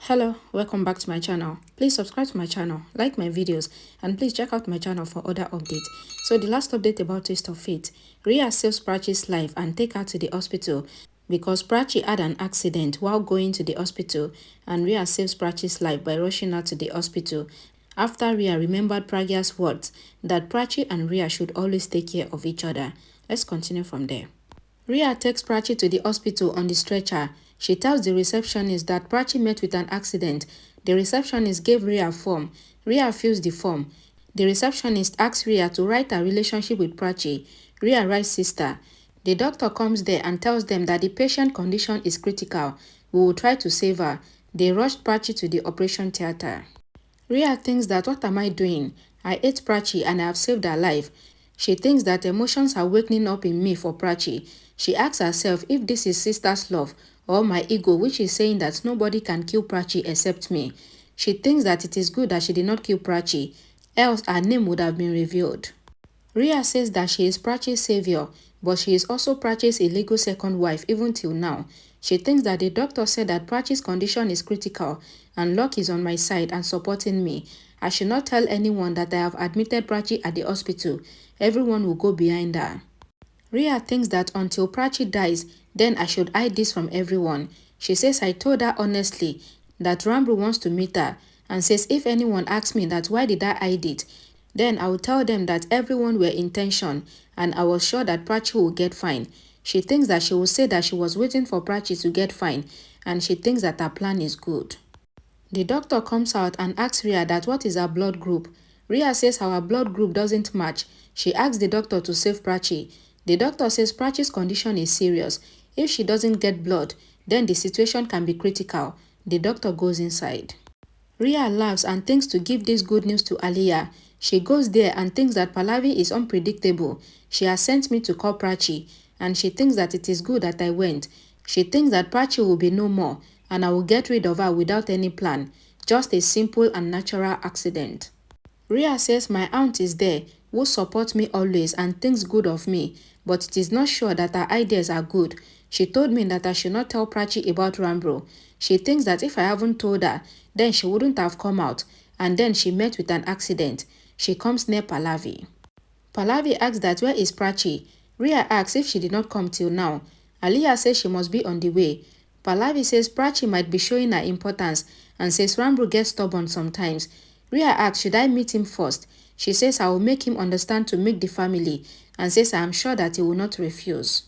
Hello, welcome back to my channel. Please subscribe to my channel, like my videos, and please check out my channel for other updates. So the last update about Twist of Fate, Rhea saves Prachi's life and take her to the hospital because Prachi had an accident while going to the hospital, and Rhea saves Prachi's life by rushing her to the hospital after Rhea remembered Pragya's words that Prachi and Rhea should always take care of each other. Let's continue from there. Rhea takes Prachi to the hospital on the stretcher. She tells the receptionist that Prachi met with an accident. The receptionist gave Rhea a form. Rhea fills the form. The receptionist asks Rhea to write her relationship with Prachi. Rhea writes sister. The doctor comes there and tells them that the patient condition is critical. We will try to save her. They rushed Prachi to the operation theater. Rhea thinks that what am I doing? I ate Prachi and I have saved her life. She thinks that emotions are waking up in me for Prachi. She asks herself if this is sister's love or my ego, which is saying that nobody can kill Prachi except me. She thinks that it is good that she did not kill Prachi, else her name would have been revealed. Rhea says that she is Prachi's savior, but she is also Prachi's illegal second wife even till now. She thinks that the doctor said that Prachi's condition is critical and luck is on my side and supporting me. I should not tell anyone that I have admitted Prachi at the hospital. Everyone will go behind her. Rhea thinks that until Prachi dies, then I should hide this from everyone. She says I told her honestly that Ranbir wants to meet her and says if anyone asks me that why did I hide it, then I will tell them that everyone were in tension and I was sure that Prachi will get fine. She thinks that she will say that she was waiting for Prachi to get fine and she thinks that her plan is good. The doctor comes out and asks Rhea that what is her blood group. Rhea says our blood group doesn't match. She asks the doctor to save Prachi. The doctor says Prachi's condition is serious. If she doesn't get blood, then the situation can be critical. The doctor goes inside. Rhea laughs and thinks to give this good news to Aliyah. She goes there and thinks that Pallavi is unpredictable. She has sent me to call Prachi, and she thinks that it is good that I went. She thinks that Prachi will be no more, and I will get rid of her without any plan. Just a simple and natural accident. Rhea says my aunt is there, who supports me always and thinks good of me, but it is not sure that her ideas are good. She told me that I should not tell Prachi about Ranbir. She thinks that if I haven't told her, then she wouldn't have come out, and then she met with an accident. She comes near Pallavi. Pallavi asks that where is Prachi? Rhea asks if she did not come till now. Aliyah says she must be on the way. Pallavi says Prachi might be showing her importance and says Ranbir gets stubborn sometimes. Rhea asks should I meet him first? She says I will make him understand to make the family and says I am sure that he will not refuse.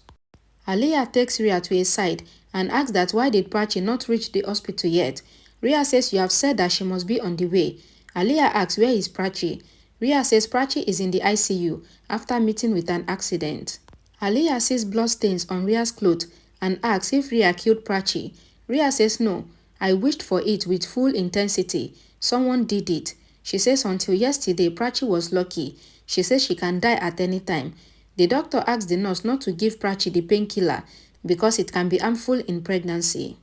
Aliyah takes Rhea to a side and asks that why did Prachi not reach the hospital yet? Rhea says you have said that she must be on the way. Aliyah asks where is Prachi? Rhea says Prachi is in the ICU after meeting with an accident. Aliyah sees bloodstains on Rhea's clothes and asks if Rhea killed Prachi. Rhea says no, I wished for it with full intensity. Someone did it. She says until yesterday Prachi was lucky. She says she can die at any time. The doctor asks the nurse not to give Prachi the painkiller because it can be harmful in pregnancy.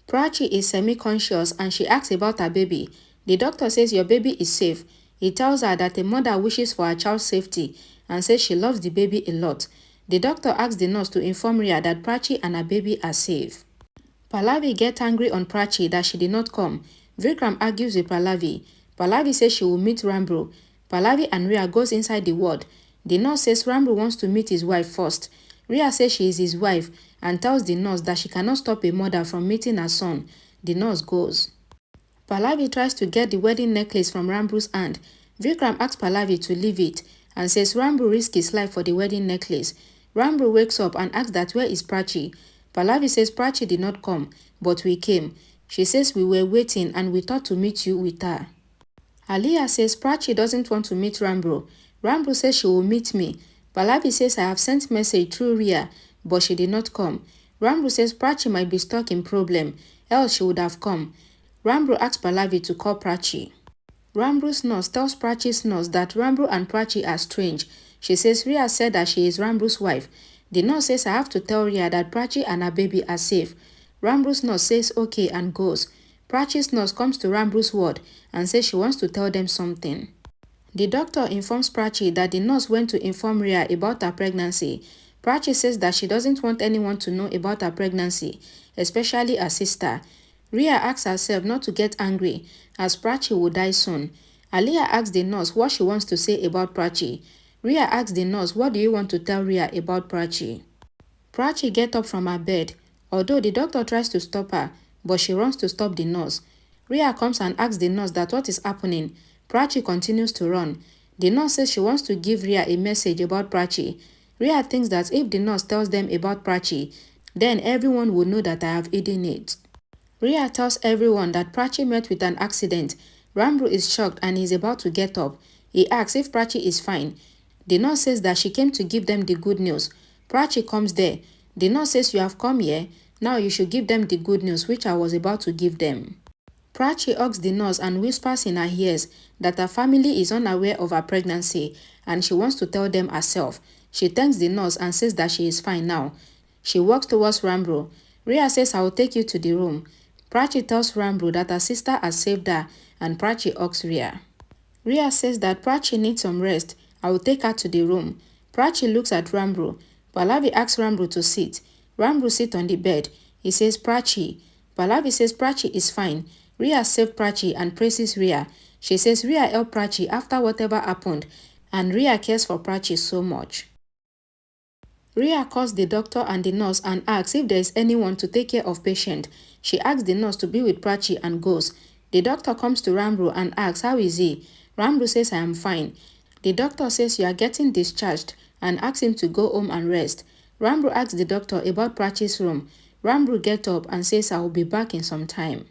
Prachi is semi-conscious and she asks about her baby. The doctor says your baby is safe. He tells her that a mother wishes for her child's safety and says she loves the baby a lot. The doctor asks the nurse to inform Rhea that Prachi and her baby are safe. Pallavi gets angry on Prachi that she did not come. Vikram argues with Pallavi. Pallavi says she will meet Ranbir. Pallavi and Rhea goes inside the ward. The nurse says Ranbir wants to meet his wife first. Rhea says she is his wife and tells the nurse that she cannot stop a mother from meeting her son. The nurse goes. Pallavi tries to get the wedding necklace from Ranbir's hand. Vikram asks Pallavi to leave it and says Ranbir risked his life for the wedding necklace. Ranbir wakes up and asks that where is Prachi? Pallavi says Prachi did not come, but we came. She says we were waiting and we thought to meet you with her. Aliyah says Prachi doesn't want to meet Ranbir. Ranbir says she will meet me. Pallavi says I have sent message through Rhea, but she did not come. Ranbir says Prachi might be stuck in problem, else she would have come. Ranbir asks Pallavi to call Prachi. Ranbir's nurse tells Prachi's nurse that Ranbir and Prachi are strange. She says Rhea said that she is Ranbir's wife. The nurse says I have to tell Rhea that Prachi and her baby are safe. Ranbir's nurse says okay and goes. Prachi's nurse comes to Ranbir's ward and says she wants to tell them something. The doctor informs Prachi that the nurse went to inform Rhea about her pregnancy. Prachi says that she doesn't want anyone to know about her pregnancy, especially her sister. Rhea asks herself not to get angry as Prachi will die soon. Aliyah asks the nurse what she wants to say about Prachi. Rhea asks the nurse, what do you want to tell Rhea about Prachi? Prachi gets up from her bed, although the doctor tries to stop her, but she runs to stop the nurse. Rhea comes and asks the nurse that what is happening. Prachi continues to run. The nurse says she wants to give Rhea a message about Prachi. Rhea thinks that if the nurse tells them about Prachi, then everyone will know that I have eaten it. Rhea tells everyone that Prachi met with an accident. Ranbir is shocked and is about to get up. He asks if Prachi is fine. The nurse says that she came to give them the good news. Prachi comes there. The nurse says you have come here. Now you should give them the good news which I was about to give them. Prachi hugs the nurse and whispers in her ears that her family is unaware of her pregnancy and she wants to tell them herself. She thanks the nurse and says that she is fine now. She walks towards Ranbir. Rhea says I will take you to the room. Prachi tells Ranbir that her sister has saved her and Prachi hugs Rhea. Rhea says that Prachi needs some rest. I will take her to the room. Prachi looks at Ranbir. Pallavi asks Ranbir to sit. Ranbir sits on the bed. He says Prachi. Pallavi says Prachi is fine. Rhea saved Prachi and praises Rhea. She says Rhea helped Prachi after whatever happened and Rhea cares for Prachi so much. Rhea calls the doctor and the nurse and asks if there is anyone to take care of patient. She asks the nurse to be with Prachi and goes. The doctor comes to Ranbir and asks how is he. Ranbir says I am fine. The doctor says you are getting discharged and asks him to go home and rest. Ranbir asks the doctor about Prachi's room. Ranbir gets up and says I will be back in some time.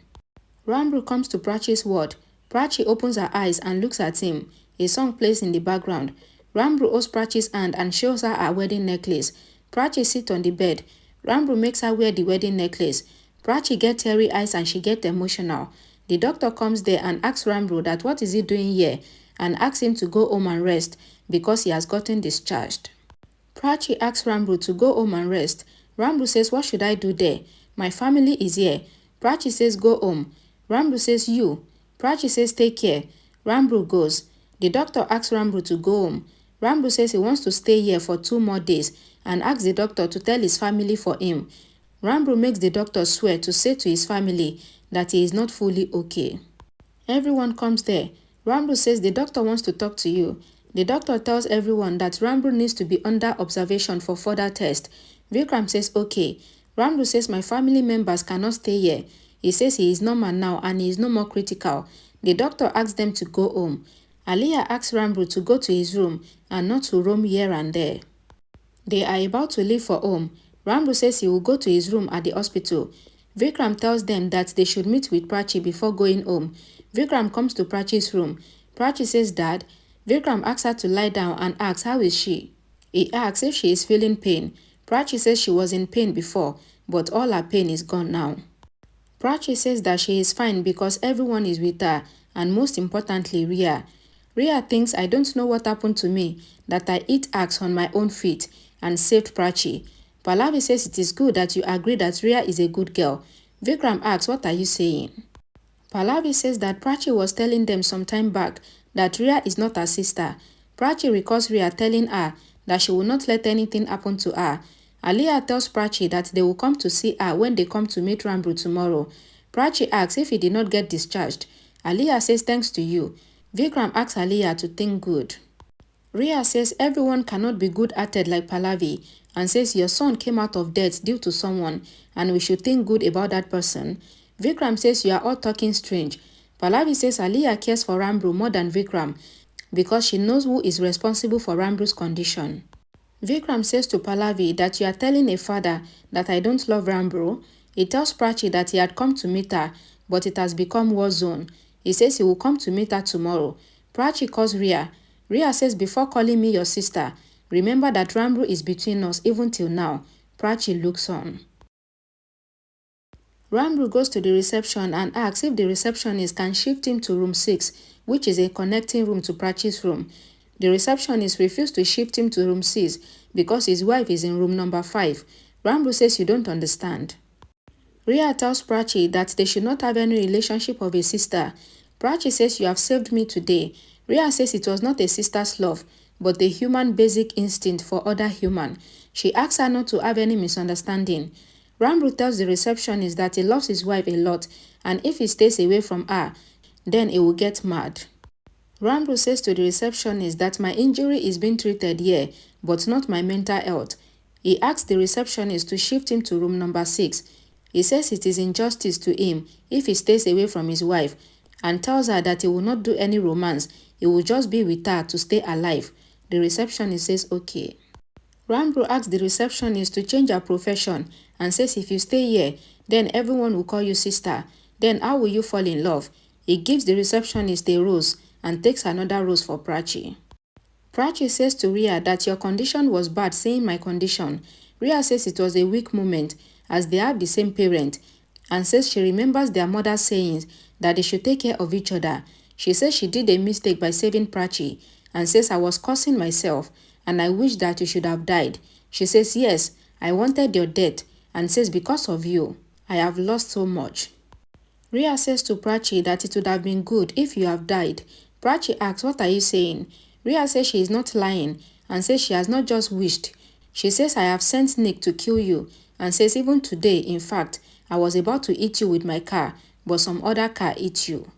Ranbir comes to Prachi's ward. Prachi opens her eyes and looks at him. A song plays in the background. Ranbir holds Prachi's hand and shows her her wedding necklace. Prachi sits on the bed. Ranbir makes her wear the wedding necklace. Prachi gets teary eyes and she gets emotional. The doctor comes there and asks Ranbir that what is he doing here and asks him to go home and rest because he has gotten discharged. Prachi asks Ranbir to go home and rest. Ranbir says what should I do there? My family is here. Prachi says go home. Ranbir says you. Prachi says take care. Ranbir goes. The doctor asks Ranbir to go home. Ranbir says he wants to stay here for 2 more days and asks the doctor to tell his family for him. Ranbir makes the doctor swear to say to his family that he is not fully okay. Everyone comes there. Ranbir says the doctor wants to talk to you. The doctor tells everyone that Ranbir needs to be under observation for further tests. Vikram says okay. Ranbir says my family members cannot stay here. He says he is normal now and he is no more critical. The doctor asks them to go home. Aliyah asks Ranbir to go to his room and not to roam here and there. They are about to leave for home. Ranbir says he will go to his room at the hospital. Vikram tells them that they should meet with Prachi before going home. Vikram comes to Prachi's room. Prachi says Dad. Vikram asks her to lie down and asks how is she. He asks if she is feeling pain. Prachi says she was in pain before, but all her pain is gone now. Prachi says that she is fine because everyone is with her and most importantly Rhea. Rhea thinks I don't know what happened to me, that I eat axe on my own feet and saved Prachi. Pallavi says it is good that you agree that Rhea is a good girl. Vikram asks what are you saying? Pallavi says that Prachi was telling them some time back that Rhea is not her sister. Prachi recalls Rhea telling her that she will not let anything happen to her. Aliyah tells Prachi that they will come to see her when they come to meet Ranbir tomorrow. Prachi asks if he did not get discharged. Aliyah says thanks to you. Vikram asks Aliyah to think good. Rhea says everyone cannot be good-hearted like Pallavi and says your son came out of death due to someone and we should think good about that person. Vikram says you are all talking strange. Pallavi says Aliyah cares for Ranbir more than Vikram because she knows who is responsible for Ranbir's condition. Vikram says to Pallavi that you are telling a father that I don't love Ranbir. He tells Prachi that he had come to meet her, but it has become war zone. He says he will come to meet her tomorrow. Prachi calls Rhea. Rhea says before calling me your sister, remember that Ranbir is between us even till now. Prachi looks on. Ranbir goes to the reception and asks if the receptionist can shift him to room 6, which is a connecting room to Prachi's room. The receptionist refused to shift him to room 6 because his wife is in room number 5. Ranbir says you don't understand. Rhea tells Prachi that they should not have any relationship of a sister. Prachi says you have saved me today. Rhea says it was not a sister's love, but a human basic instinct for other human. She asks her not to have any misunderstanding. Ranbir tells the receptionist that he loves his wife a lot, and if he stays away from her, then he will get mad. Ranbir says to the receptionist that my injury is being treated here, but not my mental health. He asks the receptionist to shift him to room number 6. He says it is injustice to him if he stays away from his wife, and tells her that he will not do any romance, he will just be with her to stay alive. The receptionist says okay. Ranbir asks the receptionist to change her profession and says if you stay here, then everyone will call you sister. Then how will you fall in love? He gives the receptionist a rose and takes another rose for Prachi. Prachi says to Rhea that your condition was bad, saying my condition. Rhea says it was a weak moment as they have the same parent, and says she remembers their mother's sayings that they should take care of each other. She says she did a mistake by saving Prachi and says I was cursing myself and I wish that you should have died. She says yes, I wanted your death, and says because of you, I have lost so much. Rhea says to Prachi that it would have been good if you have died. Prachi asks, what are you saying? Rhea says she is not lying and says she has not just wished. She says I have sent Nick to kill you, and says even today, in fact, I was about to eat you with my car, but some other car ate you.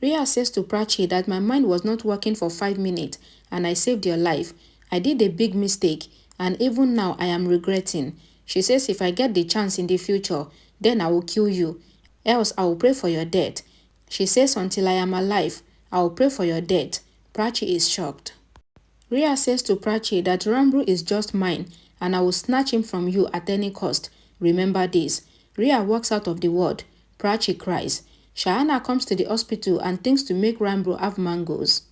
Rhea says to Prachi that my mind was not working for 5 minutes and I saved your life. I did a big mistake and even now I am regretting. She says if I get the chance in the future, then I will kill you, else I will pray for your death. She says until I am alive, I will pray for your death. Prachi is shocked. Rhea says to Prachi that Ranbir is just mine and I will snatch him from you at any cost. Remember this. Rhea walks out of the ward. Prachi cries. Shahana comes to the hospital and thinks to make Ranbir have mangoes.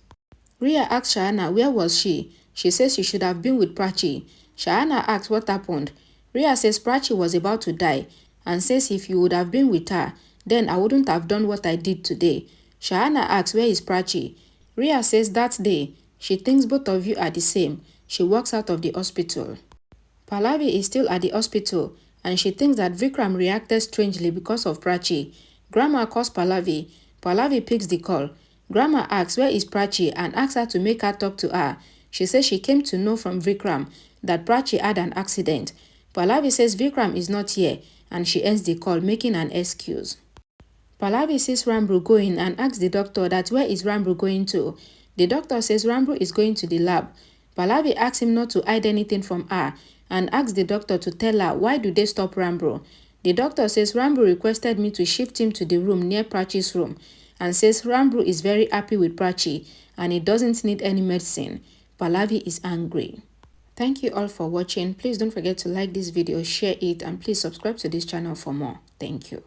Rhea asks Shahana where was she? She says she should have been with Prachi. Shahana asks what happened. Rhea says Prachi was about to die and says if you would have been with her, then I wouldn't have done what I did today. Shahana asks where is Prachi? Rhea says that day, she thinks both of you are the same. She walks out of the hospital. Pallavi is still at the hospital and she thinks that Vikram reacted strangely because of Prachi. Grandma calls Pallavi. Pallavi picks the call. Grandma asks where is Prachi and asks her to make her talk to her. She says she came to know from Vikram that Prachi had an accident. Pallavi says Vikram is not here and she ends the call, making an excuse. Pallavi sees Ranbir going and asks the doctor that where is Ranbir going to. The doctor says Ranbir is going to the lab. Pallavi asks him not to hide anything from her and asks the doctor to tell her why do they stop Ranbir. The doctor says Ranbir requested me to shift him to the room near Prachi's room and says Ranbir is very happy with Prachi and he doesn't need any medicine. Pallavi is angry. Thank you all for watching. Please don't forget to like this video, share it, and please subscribe to this channel for more. Thank you.